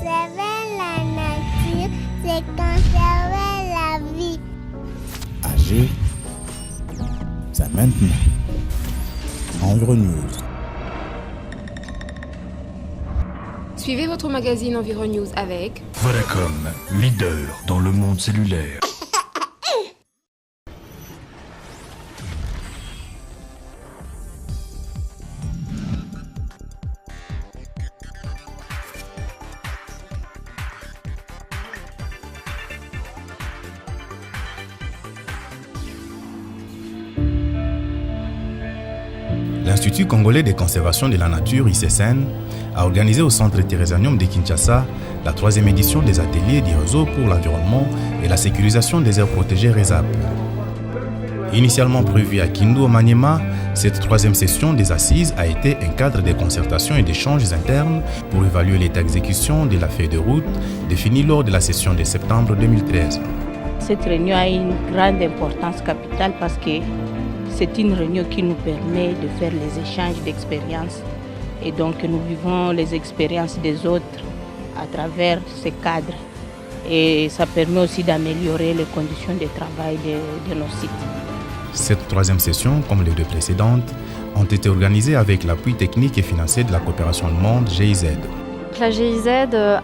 conserver la nature, c'est conserver la vie. AG, c'est maintenant. Environews. Suivez votre magazine Environews avec Vodacom, leader dans le monde cellulaire. L'Institut congolais de conservation de la nature, ICCN, a organisé au centre Thérésianium de Kinshasa la 3e édition des ateliers du réseau pour l'environnement et la sécurisation des aires protégées RESAP. Initialement prévue à Kindu au Maniema, cette 3e session des assises a été un cadre de concertation et d'échanges internes pour évaluer l'état d'exécution de la feuille de route définie lors de la session de septembre 2013. Cette réunion a une grande importance capitale parce que c'est une réunion qui nous permet de faire les échanges d'expériences et donc nous vivons les expériences des autres à travers ces cadres et ça permet aussi d'améliorer les conditions de travail de nos sites. Cette 3e session, comme les 2 précédentes, ont été organisées avec l'appui technique et financier de la coopération allemande GIZ. La GIZ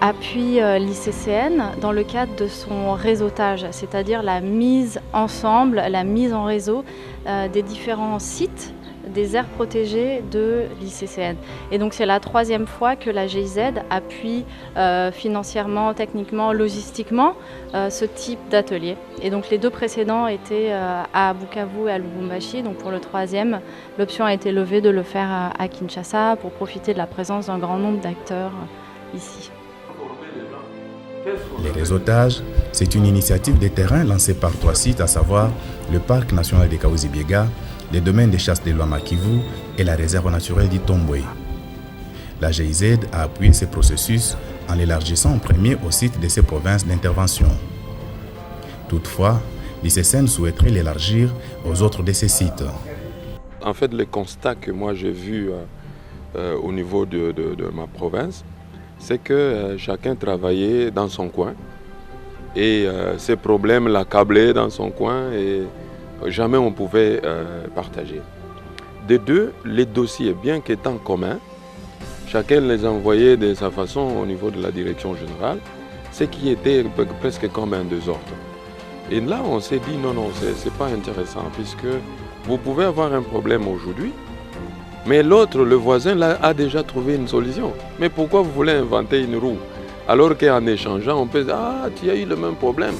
appuie l'ICCN dans le cadre de son réseautage, c'est-à-dire la mise ensemble, la mise en réseau des différents sites des aires protégées de l'ICCN. Et donc c'est la 3e fois que la GIZ appuie financièrement, techniquement, logistiquement ce type d'atelier. Et donc les 2 précédents étaient à Bukavu et à Lubumbashi. Donc pour le 3e, l'option a été levée de le faire à Kinshasa pour profiter de la présence d'un grand nombre d'acteurs ici. Les réseautages, c'est une initiative de terrain lancée par 3 sites, à savoir le parc national de Kahuzi-Biega, les domaines de chasse de Lwama-Kivu et la réserve naturelle d'Itombwe. La GIZ a appuyé ce processus en l'élargissant en premier au site de ces provinces d'intervention. Toutefois, l'ICCN souhaiterait l'élargir aux autres de ces sites. En fait, le constat que moi j'ai vu au niveau de ma province, c'est que chacun travaillait dans son coin et ces problèmes l'accablaient dans son coin et jamais on pouvait partager. De 2, les dossiers, bien qu'étant communs, chacun les envoyait de sa façon au niveau de la direction générale, ce qui était presque comme un désordre. Et là, on s'est dit non, c'est pas intéressant, puisque vous pouvez avoir un problème aujourd'hui, mais l'autre, le voisin, là, a déjà trouvé une solution. Mais pourquoi vous voulez inventer une roue? Alors qu'en échangeant, on peut dire, ah, tu as eu le même problème.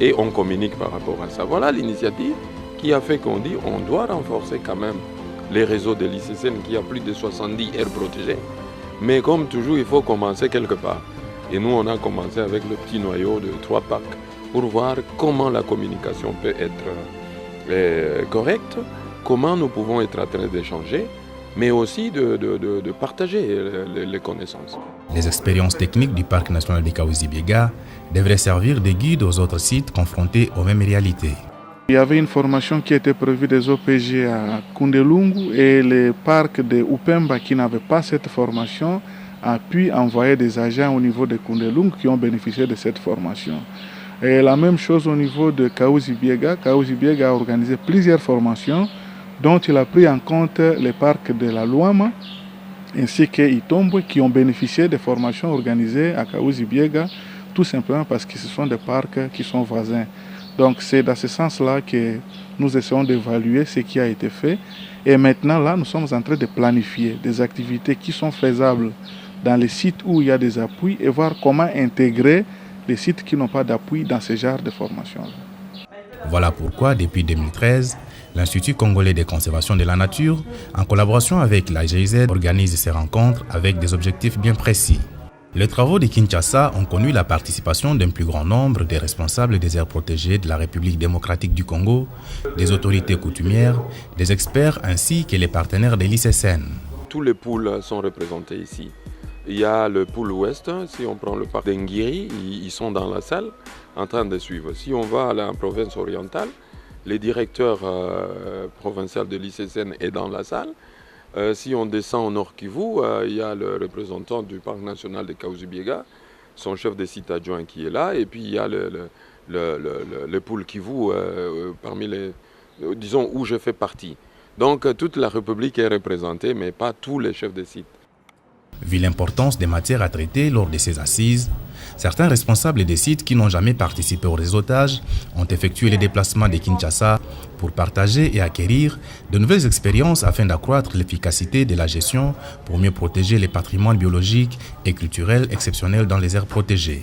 Et on communique par rapport à ça. Voilà l'initiative qui a fait qu'on dit on doit renforcer quand même les réseaux de l'ICCN qui a plus de 70 aires protégées. Mais comme toujours, il faut commencer quelque part. Et nous, on a commencé avec le petit noyau de 3 packs pour voir comment la communication peut être correcte, comment nous pouvons être en train d'échanger, mais aussi de partager les connaissances. Les expériences techniques du parc national de Kahuzi-Biega devraient servir de guide aux autres sites confrontés aux mêmes réalités. Il y avait une formation qui était prévue des OPG à Kundelungu et le parc de Upemba qui n'avait pas cette formation a pu envoyer des agents au niveau de Kundelungu qui ont bénéficié de cette formation. Et la même chose au niveau de Kahuzi-Biega. Kahuzi-Biega a organisé plusieurs formations dont il a pris en compte les parcs de la Luama ainsi que Itombwe qui ont bénéficié des formations organisées à Kahuzi-Biega tout simplement parce que ce sont des parcs qui sont voisins. Donc c'est dans ce sens-là que nous essayons d'évaluer ce qui a été fait. Et maintenant, là, nous sommes en train de planifier des activités qui sont faisables dans les sites où il y a des appuis et voir comment intégrer les sites qui n'ont pas d'appui dans ce genre de formation. Voilà pourquoi, depuis 2013, l'Institut congolais de conservation de la nature, en collaboration avec la GIZ, organise ces rencontres avec des objectifs bien précis. Les travaux de Kinshasa ont connu la participation d'un plus grand nombre des responsables des aires protégées de la République démocratique du Congo, des autorités coutumières, des experts ainsi que les partenaires de l'ICCN. Tous les pôles sont représentés ici. Il y a le pôle ouest, si on prend le parc d'Engiri, ils sont dans la salle en train de suivre. Si on va à la province orientale, le directeur provincial de l'ICCN est dans la salle. Si on descend au Nord Kivu, il y a le représentant du parc national de Kahuzi-Biega son chef de site adjoint qui est là, et puis il y a le pôle Kivu parmi les, disons, où je fais partie. Donc toute la République est représentée, mais pas tous les chefs de site. Vu l'importance des matières à traiter lors de ces assises, certains responsables des sites qui n'ont jamais participé au réseautage ont effectué les déplacements de Kinshasa pour partager et acquérir de nouvelles expériences afin d'accroître l'efficacité de la gestion pour mieux protéger les patrimoines biologiques et culturels exceptionnels dans les aires protégées.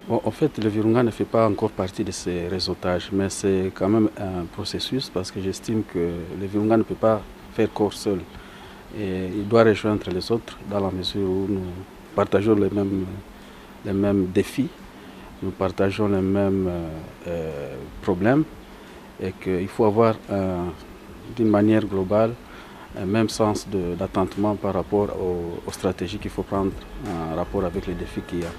Bon, en fait, le Virunga ne fait pas encore partie de ces réseautages, mais c'est quand même un processus parce que j'estime que le Virunga ne peut pas faire corps seul. Et il doit rejoindre les autres dans la mesure où nous partageons les mêmes défis, nous partageons les mêmes problèmes et qu'il faut avoir d'une manière globale un même sens d'attentement par rapport aux stratégies qu'il faut prendre en rapport avec les défis qu'il y a.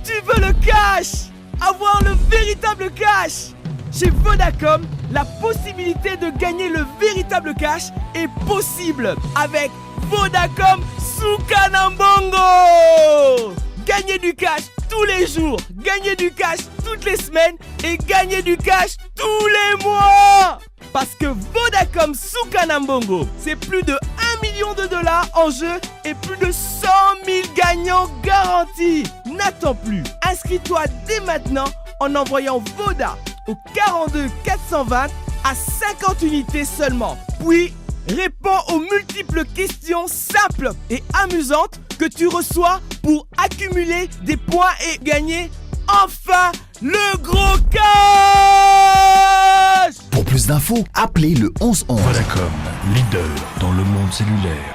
Tu veux le cash? Avoir le véritable cash? Chez Vodacom, la possibilité de gagner le véritable cash est possible avec Vodacom Sukanambongo. Gagner du cash tous les jours, gagner du cash toutes les semaines et gagner du cash tous les mois. Parce que Vodacom Sukanambongo, c'est plus de 1 million de dollars en jeu et plus de 100 000 gagnants garantis. N'attends plus, inscris-toi dès maintenant en envoyant VODA au 42 420 à 50 unités seulement. Puis, réponds aux multiples questions simples et amusantes que tu reçois pour accumuler des points et gagner enfin le gros cash. Pour plus d'infos, appelez le 1111. Vodacom, leader dans le monde cellulaire.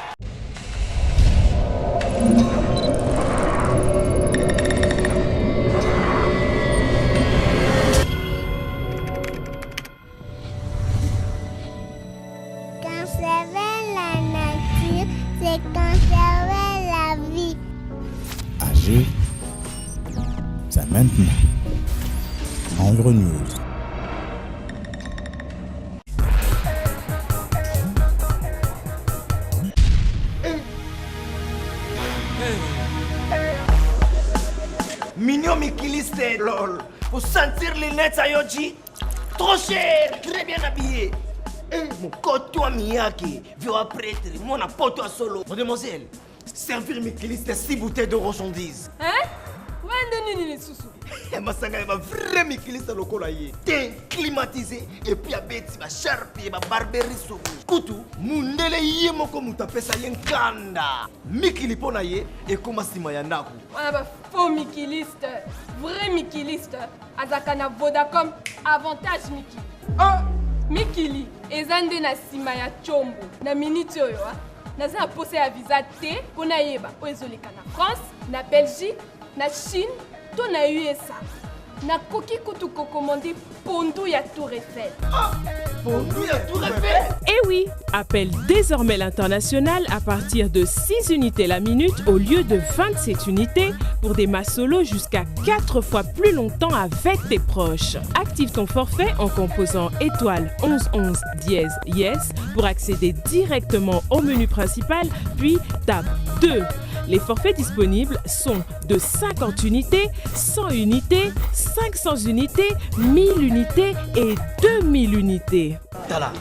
Conserver la nature, c'est conserver la vie. Agir, c'est maintenant. Environnews. Mignon Mikiliste, lol. Faut sentir les nets à Yoji. Trop cher, très bien habillé. Mon coton Miyake, vieux prêtre, mon apôtre solo. Mademoiselle, servir Mikiliste 6 bouteilles de rochandise. Hein? Ouais, non, Soussou. Masanga va vrai Mikiliste lokola yé. T'es climatisé et puis à bête ma charpe et ma barberie sur Koutou, mundele yé moko mutapesa yenkanda. Mikili pona yé et koma sima yandaku. On a faux Mikiliste, vrai Mikiliste. Azakana Vodacom, avantage Mikili. Oh, Mikili, ezande na sima ya chombo. Na minute oyo, naza posé à visa T, pona yeba. Oezoleka na France, na Belgique, na Chine, to na USA. Na koki kutu kokomandi pondu ya Tour Eiffel. Pondu ya Tour Eiffel? Eh oui, appelle désormais l'international à partir de 6 unités la minute au lieu de 27 unités pour des masses solo jusqu'à 4 fois plus longtemps avec tes proches. Active ton forfait en composant étoile 1111 dièse yes pour accéder directement au menu principal, puis tape 2. Les forfaits disponibles sont de 50 unités, 100 unités, 500 unités, 1000 unités et 2000 unités. Tala,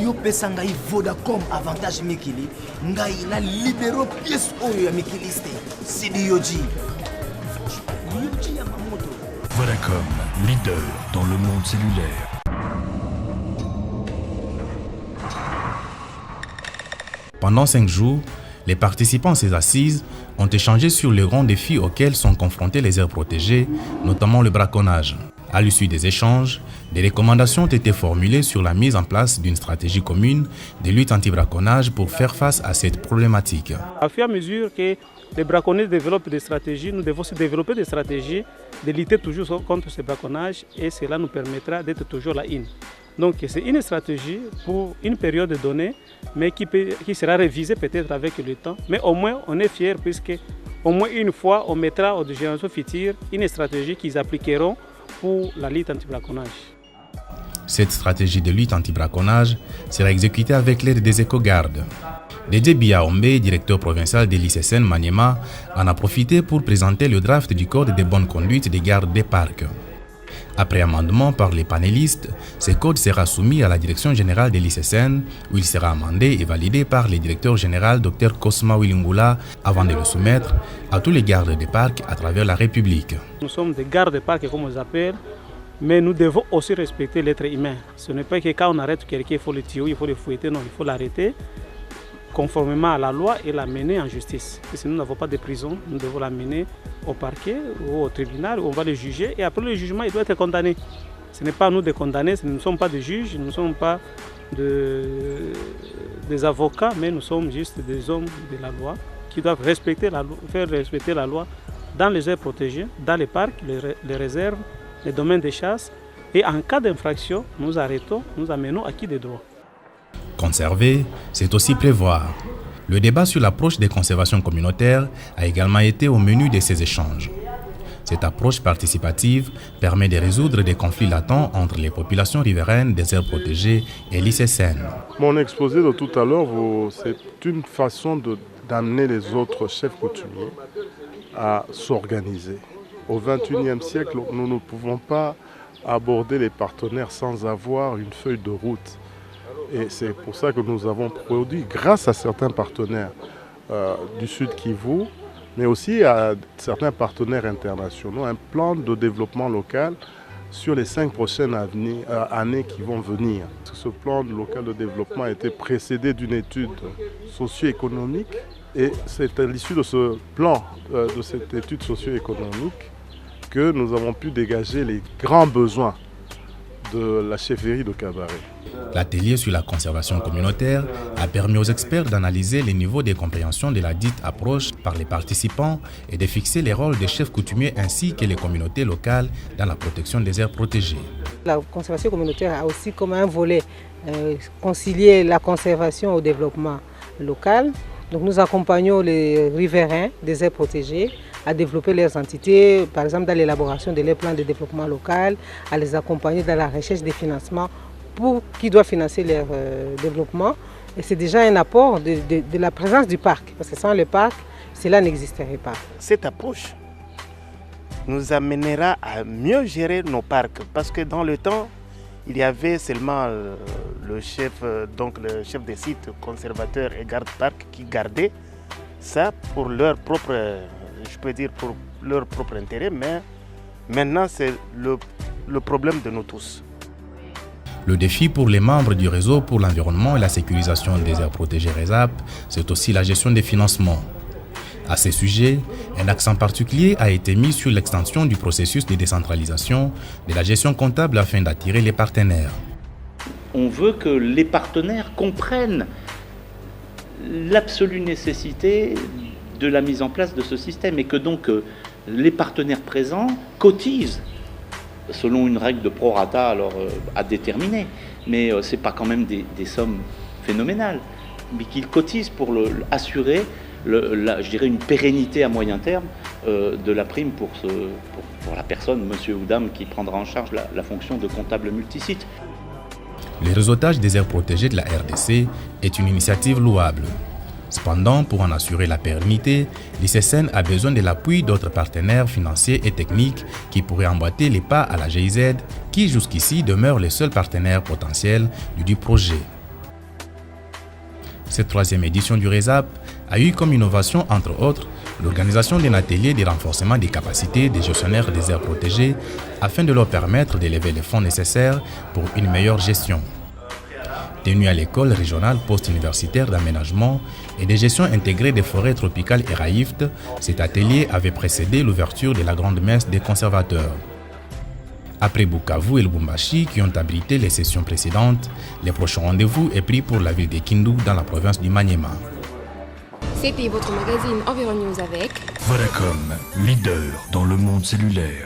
yo pesanga Vodacom avantage Mikili, ngai na libero pièce oyo ya Mikiliste. Sidi Yoji. Yoji Yamamoto. Vodacom, leader dans le monde cellulaire. Pendant 5 jours, les participants à ces assises ont échangé sur les grands défis auxquels sont confrontés les aires protégées, notamment le braconnage. À l'issue des échanges, des recommandations ont été formulées sur la mise en place d'une stratégie commune de lutte anti-braconnage pour faire face à cette problématique. Au fur et à mesure que les braconniers développent des stratégies, nous devons se développer des stratégies de lutter toujours contre ce braconnage et cela nous permettra d'être toujours la in. Donc c'est une stratégie pour une période donnée, mais qui sera révisée peut-être avec le temps. Mais au moins on est fiers puisque au moins une fois on mettra aux générations futures une stratégie qu'ils appliqueront pour la lutte anti-braconnage. Cette stratégie de lutte anti-braconnage sera exécutée avec l'aide des éco-gardes. Dédé Biaombe, directeur provincial de l'ICSN Maniema, en a profité pour présenter le draft du code de bonne conduite des gardes des parcs. Après amendement par les panélistes, ce code sera soumis à la direction générale de l'ICSN où il sera amendé et validé par le directeur général Dr Cosma Wilingula avant de le soumettre à tous les gardes des parcs à travers la République. Nous sommes des gardes des parcs comme on les appelle, mais nous devons aussi respecter l'être humain. Ce n'est pas que quand on arrête quelqu'un, il faut le tuer, il faut le fouetter, non, il faut l'arrêter conformément à la loi et la mener en justice. Et si nous n'avons pas de prison, nous devons la mener au parquet ou au tribunal où on va le juger et après le jugement, il doit être condamné. Ce n'est pas à nous de condamner, nous ne sommes pas des juges, nous ne sommes pas des avocats, mais nous sommes juste des hommes de la loi qui doivent faire respecter la loi dans les aires protégées, dans les parcs, les réserves, les domaines de chasse. Et en cas d'infraction, nous arrêtons, nous amenons acquis des droits. Conserver, c'est aussi prévoir. Le débat sur l'approche des conservations communautaires a également été au menu de ces échanges. Cette approche participative permet de résoudre des conflits latents entre les populations riveraines des aires protégées et l'ICSN. Mon exposé de tout à l'heure, c'est une façon d'amener les autres chefs coutumiers à s'organiser. Au XXIe siècle, nous ne pouvons pas aborder les partenaires sans avoir une feuille de route. Et c'est pour ça que nous avons produit, grâce à certains partenaires du Sud Kivu, mais aussi à certains partenaires internationaux, un plan de développement local sur les 5 prochaines années qui vont venir. Ce plan local de développement a été précédé d'une étude socio-économique et c'est à l'issue de ce plan, de cette étude socio-économique, que nous avons pu dégager les grands besoins de la chefferie de Kabare. L'atelier sur la conservation communautaire a permis aux experts d'analyser les niveaux de compréhension de la dite approche par les participants et de fixer les rôles des chefs coutumiers ainsi que les communautés locales dans la protection des aires protégées. La conservation communautaire a aussi comme un volet concilier la conservation au développement local. Donc nous accompagnons les riverains des aires protégées à développer leurs entités, par exemple dans l'élaboration de leurs plans de développement local, à les accompagner dans la recherche des financements qui doit financer leur développement. Et c'est déjà un apport de la présence du parc, parce que sans le parc, cela n'existerait pas. Cette approche nous amènera à mieux gérer nos parcs, parce que dans le temps, il y avait seulement le chef des sites conservateurs et garde-parcs qui gardaient ça pour leur propre, pour leur propre intérêt, mais maintenant c'est le problème de nous tous. Le défi pour les membres du réseau pour l'environnement et la sécurisation des aires protégées RESAP, c'est aussi la gestion des financements. À ce sujet, un accent particulier a été mis sur l'extension du processus de décentralisation de la gestion comptable afin d'attirer les partenaires. On veut que les partenaires comprennent l'absolue nécessité de la mise en place de ce système et que donc les partenaires présents cotisent selon une règle de prorata à déterminer. Mais ce n'est pas quand même des sommes phénoménales, mais qu'ils cotisent pour assurer je dirais une pérennité à moyen terme de la prime pour la personne, monsieur ou dame, qui prendra en charge la fonction de comptable multisite. Le réseautage des aires protégées de la RDC est une initiative louable. Cependant, pour en assurer la pérennité, l'ICSN a besoin de l'appui d'autres partenaires financiers et techniques qui pourraient emboîter les pas à la GIZ, qui jusqu'ici demeure le seul partenaire potentiel du projet. Cette troisième édition du RESAP a eu comme innovation, entre autres, l'organisation d'un atelier de renforcement des capacités des gestionnaires des aires protégées afin de leur permettre d'élever les fonds nécessaires pour une meilleure gestion. Tenu à l'école régionale post-universitaire d'aménagement et de gestion intégrée des forêts tropicales et Raïft, cet atelier avait précédé l'ouverture de la grande messe des conservateurs. Après Bukavu et Lubumbashi qui ont abrité les sessions précédentes, le prochain rendez-vous est pris pour la ville de Kindu dans la province du Maniema. C'était votre magazine Environ News avec Vodacom, leader dans le monde cellulaire.